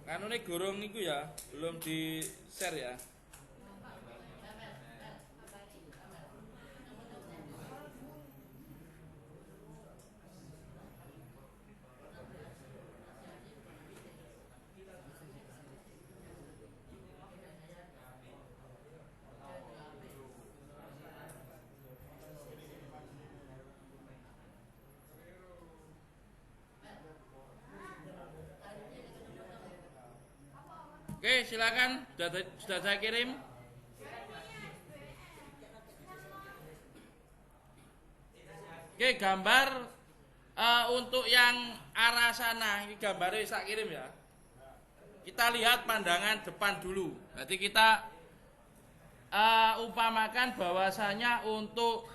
Kanune gorong niku ya, belum di share ya. Oke, silakan. Sudah saya kirim. Oke, gambar untuk yang arah sana, ini gambarnya saya kirim ya. Kita lihat pandangan depan dulu. Jadi kita umpamakan bahwasanya untuk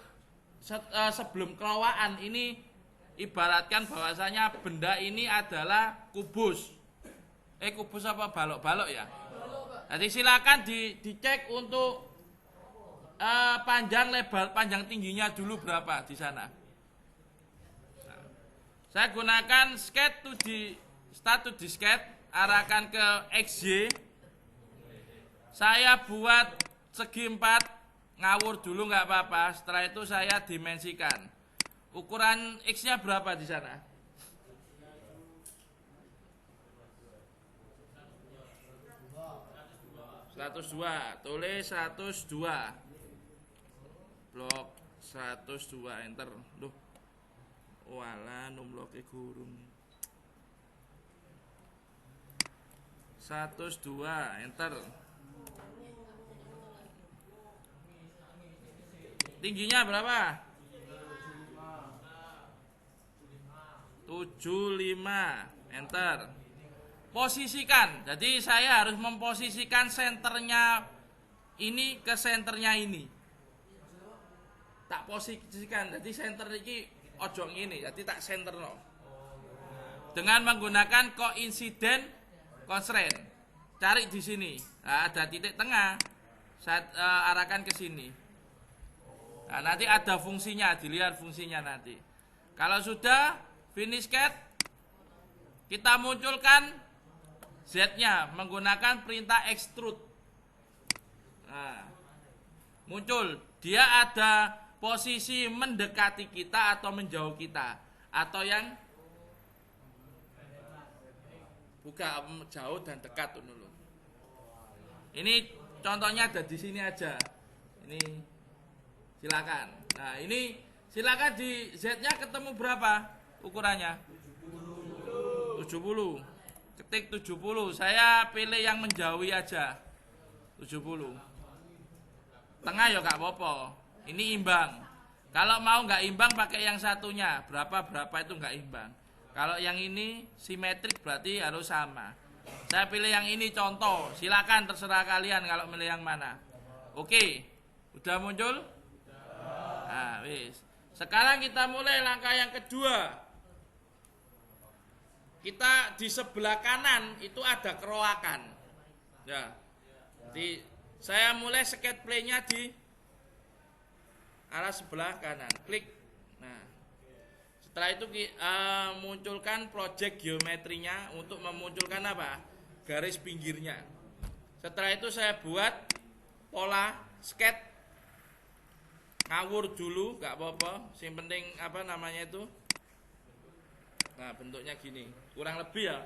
sebelum kelawaan ini ibaratkan bahwasanya benda ini adalah kubus. Kubus apa balok-balok ya? Jadi silakan dicek untuk panjang lebar, panjang tingginya dulu berapa di sana. Nah, saya gunakan sketch start to sketch, arahkan ke XY. Saya buat segi 4, ngawur dulu nggak apa-apa. Setelah itu saya dimensikan. Ukuran X-nya berapa di sana? 102, tulis 102. Blok 102, enter. Duh. Walah, nombloknya gurung. 102, enter. Tingginya berapa? 75, enter. Posisikan, jadi saya harus memposisikan senternya ini ke senternya ini. Tak posisikan, jadi senter ini ojo ini, jadi tak senter no. Dengan menggunakan coincident constraint. Cari di sini, nah, ada titik tengah. Saya arahkan ke sini. Nah, nanti ada fungsinya, dilihat fungsinya nanti. Kalau sudah finish cut, kita munculkan Z-nya menggunakan perintah extrude. Nah, muncul. Dia ada posisi mendekati kita atau menjauh kita, atau yang buka jauh dan dekat dulu. Ini contohnya ada di sini aja. Ini silakan. Nah, ini silakan di Z-nya ketemu berapa ukurannya? 70. Ketik 70. Saya pilih yang menjauhi aja. 70. Tengah ya gak apa-apa. Ini imbang. Kalau mau nggak imbang pakai yang satunya. Berapa itu nggak imbang. Kalau yang ini simetrik berarti harus sama. Saya pilih yang ini contoh. Silakan terserah kalian kalau milih yang mana. Oke. Udah muncul? Nah, wis. Sekarang kita mulai langkah yang kedua. Kita di sebelah kanan itu ada keroakan. Ya. Jadi saya mulai sketch play-nya di arah sebelah kanan. Klik. Nah. Setelah itu munculkan project geometrinya untuk memunculkan apa? Garis pinggirnya. Setelah itu saya buat pola sketch. Ngawur dulu, gak apa-apa. Yang penting apa namanya itu? Nah, bentuknya gini. Kurang lebih ya.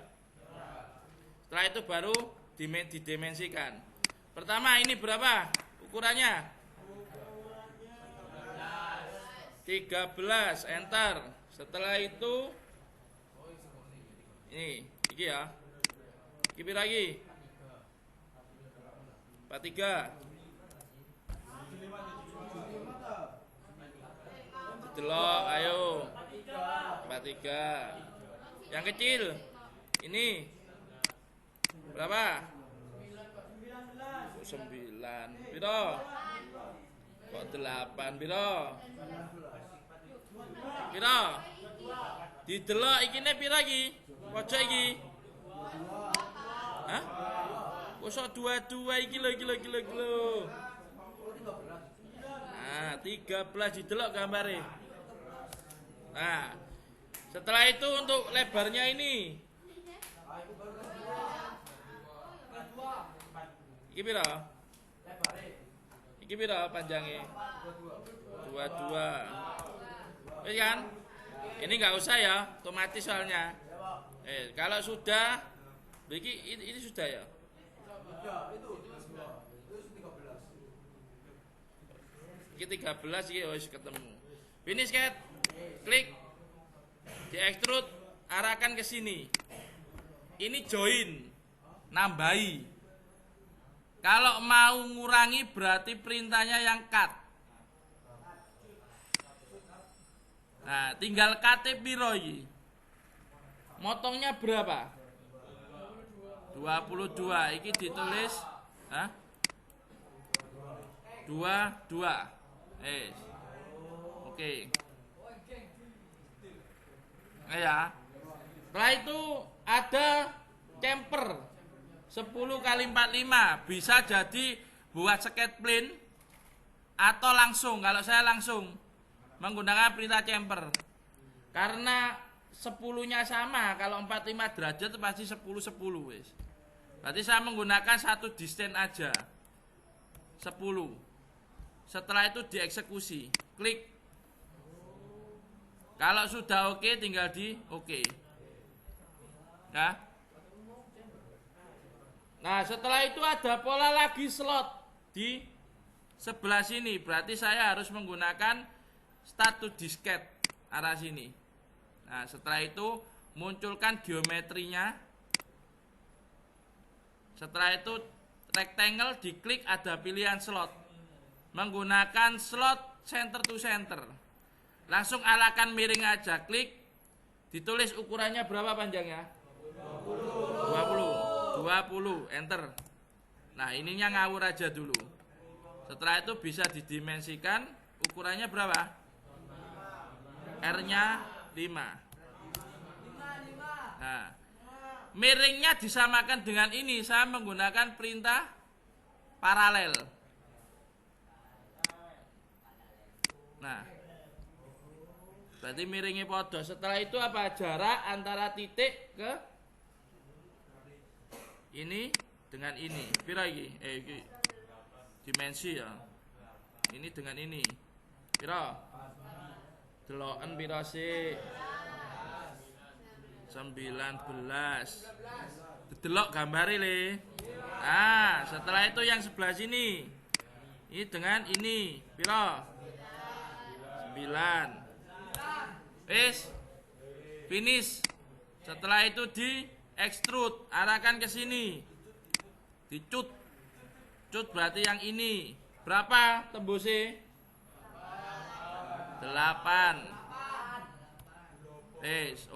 Setelah itu baru didimensikan. Pertama ini berapa ukurannya? 13, enter. Setelah itu ini ya. Kipir lagi. 43. Delok, ayo. 43. Yang kecil ini berapa? 9. Piro? Kok 8 piro? Piro? Didelok ikine piro iki? Pojok iki. Hah? Kosok 22 iki lho. Nah, 13 didelok gambare. Nah, setelah itu untuk lebarnya ini Iki piro? Iki piro panjangnya? 22. Wis kan? Ini nggak usah ya, otomatis soalnya. Kalau sudah, ini sudah ya. Ini 13 ini harus ketemu. Finish cat, klik, di extrude, arahkan ke sini. Ini join, nambahi. Kalau mau ngurangi berarti perintahnya yang cut. Nah, tinggal cut piro iki. Motongnya berapa? 22. Iki ditulis, 22. Oke. Ya. Setelah itu ada camper 10 kali 45 bisa jadi buat skate plane atau langsung. Kalau saya langsung menggunakan perintah camper. Karena 10-nya sama, kalau 45 derajat pasti 10 wis. Berarti saya menggunakan satu distance aja. 10. Setelah itu dieksekusi, klik. Kalau sudah oke, tinggal di oke. Ya. Nah, setelah itu ada pola lagi slot di sebelah sini. Berarti saya harus menggunakan status disket arah sini. Nah, setelah itu munculkan geometrinya. Setelah itu rectangle diklik, ada pilihan slot. Menggunakan slot center to center. Langsung arahkan miring aja, klik. Ditulis ukurannya berapa panjangnya? 20, enter. Nah, ininya ngawur aja dulu. Setelah itu bisa didimensikan. Ukurannya berapa? R-nya 5. Nah, miringnya disamakan dengan ini. Saya menggunakan perintah paralel. Nah, berarti miringnya podo. Setelah itu apa? Jarak antara titik ke ini dengan ini. Pira iki? Iki dimensi ya. Ini dengan ini. Pira? Deloken pira sih? 19. Delok gambare le. Nah, setelah itu yang sebelah sini. Ini dengan ini. Pira? 9. Finish. Setelah itu di extrude, arahkan ke sini. Dicut. Cut berarti yang ini. Berapa tembusnya? 8.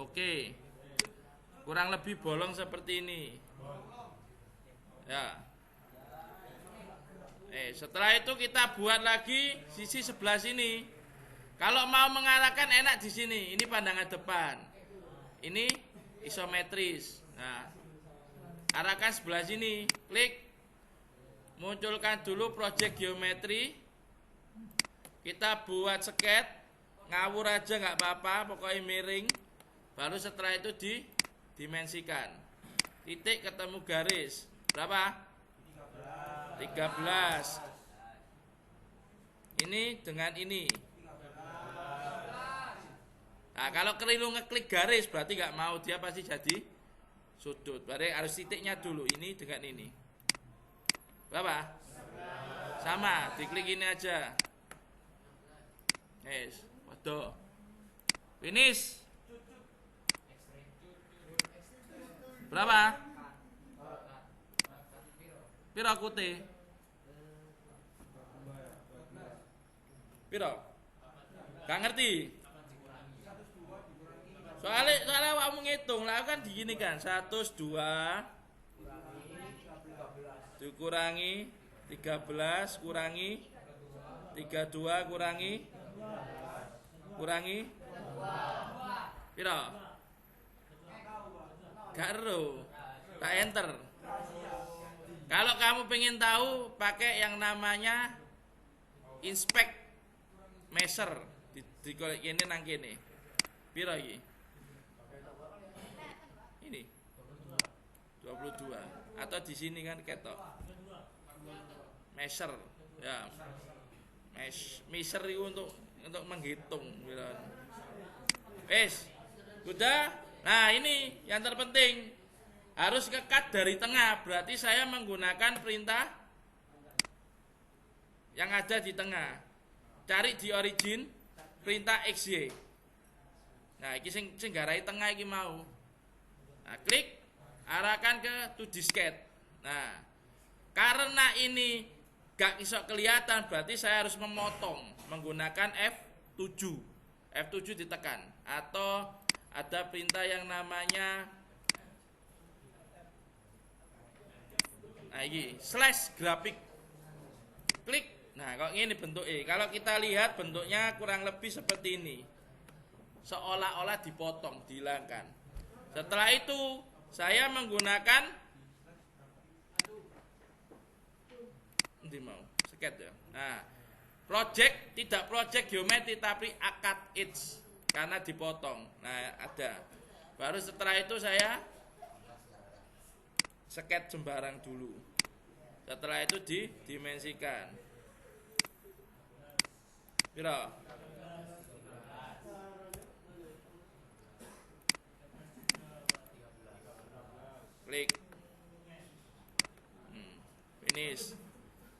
Oke. Kurang lebih bolong seperti ini. Ya. Setelah itu kita buat lagi sisi sebelah sini. Kalau mau mengarahkan enak di sini. Ini pandangan depan. Ini isometris. Nah, arahkan sebelah sini. Klik. Munculkan dulu project geometri. Kita buat skate. Ngawur aja nggak apa-apa. Pokoknya miring. Baru setelah itu didimensikan. Titik ketemu garis. Berapa? 13. Ini dengan ini. Nah, kalau keliru ngeklik garis berarti nggak mau, dia pasti jadi sudut. Berarti harus titiknya dulu, ini dengan ini. Berapa? Sama, diklik ini aja. Waduh. Finish. Berapa? Piro kute? Piro? Gak ngerti. Soalnya kamu ngitung lah kan digini kan 102 dikurangi 13 kurangi 32 kurangi piro? Gak ero. Tak enter. Kalau kamu pengen tahu pakai yang namanya inspect measure di ini nang kene. Piro iki? Ini 23 32 atau di sini kan ketok measure ya, measure itu untuk menghitung gitu. Udah. Nah ini yang terpenting, harus ke-cut dari tengah, berarti saya menggunakan perintah yang ada di tengah. Cari di origin perintah XY. Nah ini sing garai tengah ini mau. Nah klik, arahkan ke to diskette. Nah karena ini gak bisa kelihatan, berarti saya harus memotong menggunakan F7. F7 ditekan, atau ada perintah yang namanya slash grafik. Klik. Nah kok ini bentuknya. Kalau kita lihat bentuknya kurang lebih seperti ini, seolah-olah dipotong, dihilangkan. Setelah itu saya menggunakan sket ya. Nah, project tidak project geometri tapi akad edge karena dipotong. Nah, ada. Baru setelah itu saya sket sembarang dulu. Setelah itu didimensikan. Piro? Klik. Finish.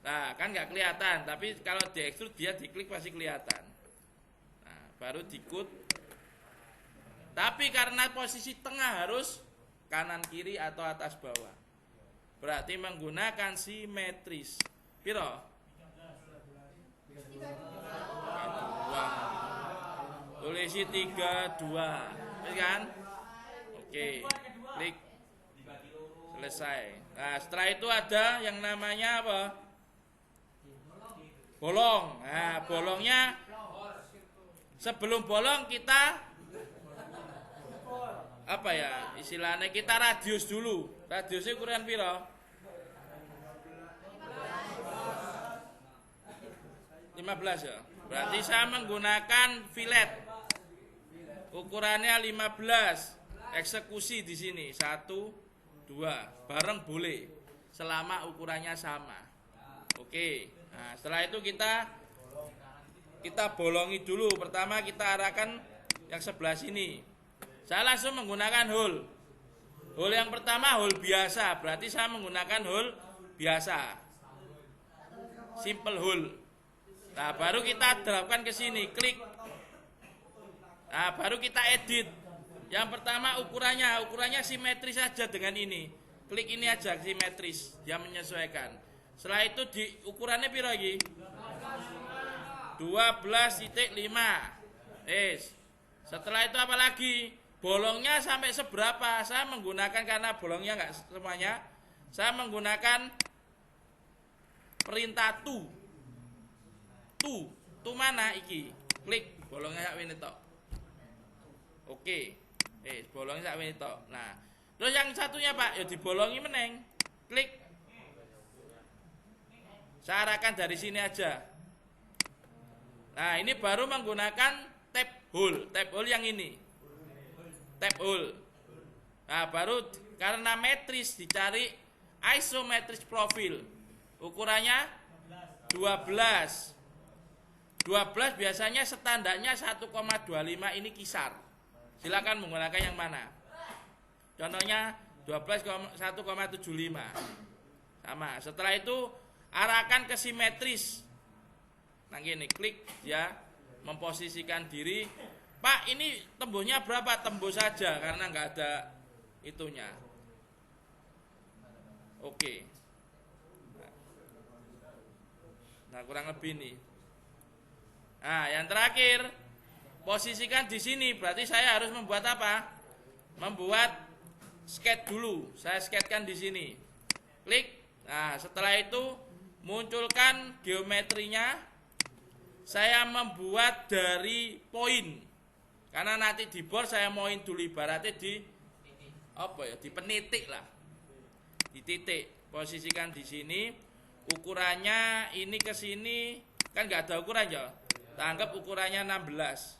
Nah, kan nggak kelihatan, tapi kalau di extrude dia diklik pasti kelihatan. Nah, baru di-cut. Tapi karena posisi tengah harus kanan kiri atau atas bawah, berarti menggunakan simetris. Piro? 32. Tulisi 32. Kan? Oke. Klik. Selesai. Nah, setelah itu ada yang namanya apa? Bolong. Nah, bolongnya sebelum bolong kita apa ya? Istilahnya kita radius dulu. Radiusnya ukuran piro? 15 ya. Berarti saya menggunakan fillet. Ukurannya 15. Eksekusi di sini 1 2 bareng boleh selama ukurannya sama. Oke. Nah, setelah itu kita bolongi dulu. Pertama kita arahkan yang sebelah sini. Saya langsung menggunakan hole. Hole yang pertama hole biasa, berarti saya menggunakan hole biasa. Simple hole. Nah, baru kita terapkan ke sini, klik. Nah, baru kita edit. Yang pertama ukurannya simetris saja dengan ini. Klik ini aja simetris, dia menyesuaikan. Setelah itu di ukurannya piro lagi? 12,5. Setelah itu apa lagi? Bolongnya sampai seberapa? Saya menggunakan, karena bolongnya enggak semuanya, saya menggunakan perintah tu mana iki? Klik bolongnya sak wene tok. Oke. Bolongnya sak wene tok. Nah, terus yang satunya Pak, ya dibolongi meneng. Klik. Saya arahkan dari sini aja. Nah, ini baru menggunakan tab hole. Tab hole yang ini. Tab hole. Nah, baru karena metris dicari isometris profil. Ukurannya 12. 12 biasanya standarnya 1,25, ini kisar. Silakan menggunakan yang mana. Contohnya 1,75. Sama. Setelah itu arahkan ke simetris. Nah gini, klik ya, memposisikan diri. Pak, ini tembusnya berapa? Tembus saja karena nggak ada itunya. Oke. Nah, kurang lebih nih. Nah, yang terakhir, posisikan di sini. Berarti saya harus membuat apa? Membuat sketch dulu. Saya sketchkan di sini. Klik. Nah, setelah itu munculkan geometrinya. Saya membuat dari poin. Karena nanti di board saya mauin dulu, ibaratnya di apa ya? Di penitik lah. Di titik. Posisikan di sini. Ukurannya ini ke sini kan nggak ada ukuran ya. Anggap ukurannya 16.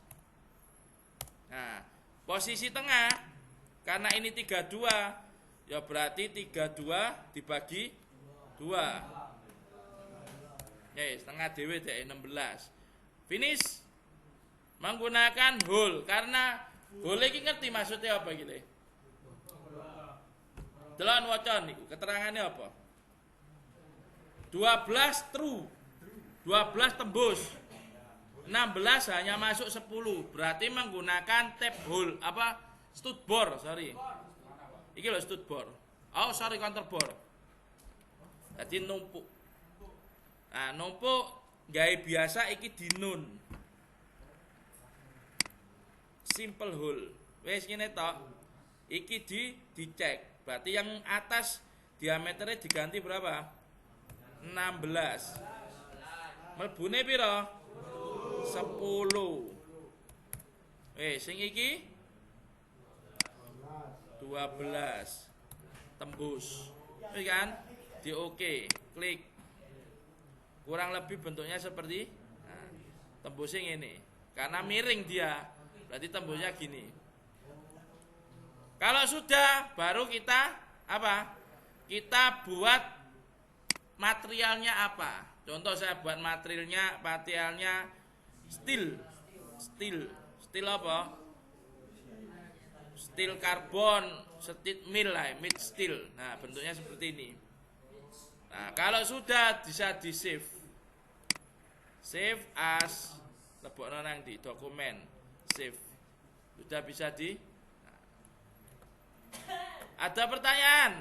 Nah, posisi tengah karena ini 32, Ya berarti 32 dibagi 2. Ya, setengah dewe dek 16. Finish. Menggunakan whole karena whole iki ngerti maksudnya apa gitu. Delon waca niku keterangannya apa? 12 true. 12 tembus. 16 hanya masuk 10. Berarti menggunakan tab whole apa? Studbor, sorry. Iki lho studbor. Oh, sorry counterbor. Jadi numpuk. Nah, numpuk gawe biasa iki dinun. Simple hole. Wes ngene tok. Iki dicek. Berarti yang atas diameternya diganti berapa? 16. Melbune pira? 10. Sing iki 12. Tembus. Ini kan? Di oke, klik. Kurang lebih bentuknya seperti tembusnya ini. Karena miring dia, berarti tembusnya gini. Kalau sudah, baru kita apa? Kita buat materialnya apa? Contoh saya buat materialnya steel apa? Steel karbon, steel mill lah, mid steel. Nah, bentuknya seperti ini. Nah, kalau sudah bisa di save. Save as, lebokno nang di dokumen. Save. Sudah bisa di. Nah. Ada pertanyaan?